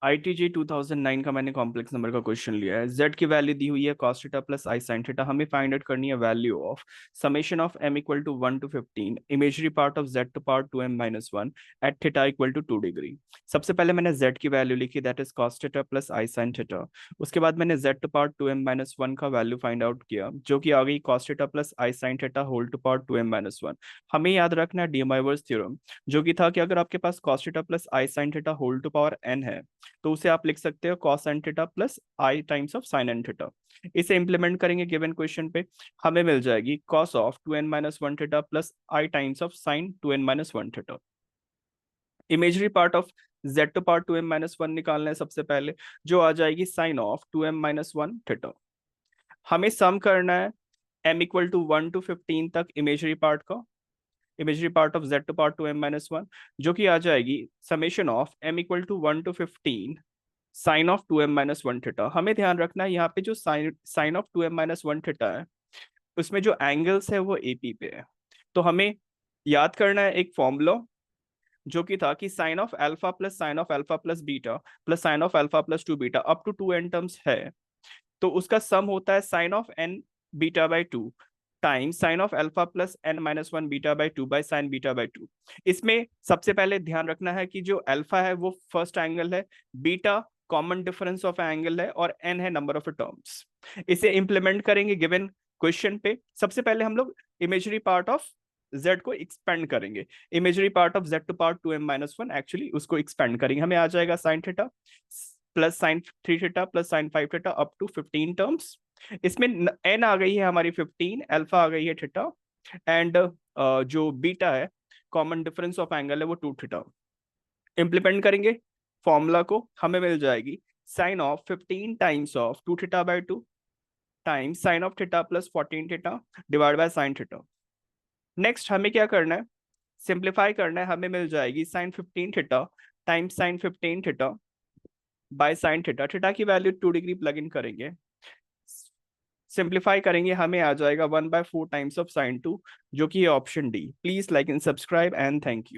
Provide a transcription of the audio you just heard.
ITG 2009 का मैंने complex number का क्वेश्चन लिया है। z की वैल्यू दी हुई है cos theta plus i sine theta. हमें फाइंड आउट करनी है value of summation of m equal to 1 to 15 imagery part of z to power 2m minus 1 at theta equal to 2 degree. सबसे पहले मैंने z की value लिखी, that is cos theta plus i sine theta. उसके बाद मैंने z to power 2m minus 1 का value find out किया, जो कि आ गई cos theta plus i sine theta whole to power 2m minus 1। हमें याद रखना है डीमाइवर्स थ्योरम, जो कि था कि अगर आपके पास cos theta plus i sine theta whole to power n है तो उसे आप लिख सकते हो cos n theta plus i times of sin n theta. इसे इंप्लीमेंट करेंगे गिवन क्वेश्चन पे, हमें मिल जाएगी cos of 2n minus 1 theta plus i times of sin 2n minus 1 theta. Imagery part of z to power 2m minus 1 निकालना है सबसे पहले, जो आ जाएगी sin of 2m minus 1 theta. हमें सम करना है m इक्वल टू 1 to 15 तक इमेजरी पार्ट का, imagery part of z to power 2m minus 1, जो कि आ जाएगी summation of m equal to 1 to 15 sine of 2m minus 1 theta. हमें ध्यान रखना है यहाँ पे जो sign of 2m minus 1 theta है उसमें जो एंगल्स है वो एपी पे है। तो हमें याद करना है एक फॉर्मूला, जो कि था कि sine of alpha plus sine of alpha plus beta plus sine of alpha plus 2 beta up to 2n terms है, तो उसका सम होता है sine of n beta by 2 times sine of alpha plus n minus 1 beta by 2 by sine beta by 2। इसमें सबसे पहले ध्यान रखना है कि जो अल्फा है वो फर्स्ट एंगल है, beta common difference of angle है और n है नंबर ऑफ टर्म्स। इसे इंप्लीमेंट करेंगे गिवन क्वेश्चन पे। सबसे पहले हम लोग इमेजरी पार्ट ऑफ z को एक्सपेंड करेंगे, imaginary part of z to power 2m minus 1 actually उसको एक्सपेंड करेंगे। हमें आ जाएगा sine theta plus sine 3 theta plus sine 5 theta up to 15 terms. इसमें n आ गई है हमारी 15, अल्फा आ गई है थीटा, एंड जो बीटा है कॉमन डिफरेंस ऑफ एंगल है वो 2 थीटा। इंप्लीमेंट करेंगे फॉर्मूला को, हमें मिल जाएगी sine of 15 times of 2 theta by 2 times sine of theta plus 14 theta divide by sine theta. Next हमें क्या करना है, सिंप्लीफाई करना है। हमें मिल जाएगी sine 15 theta times sine 15 theta by sine theta. Theta की वैल्यू 2 डिग्री प्लग इन करेंगे, सिंप्लीफाई करेंगे, हमें आ जाएगा 1/4 टाइम्स ऑफ साइन 2, जो कि option D. Please like and subscribe and thank you.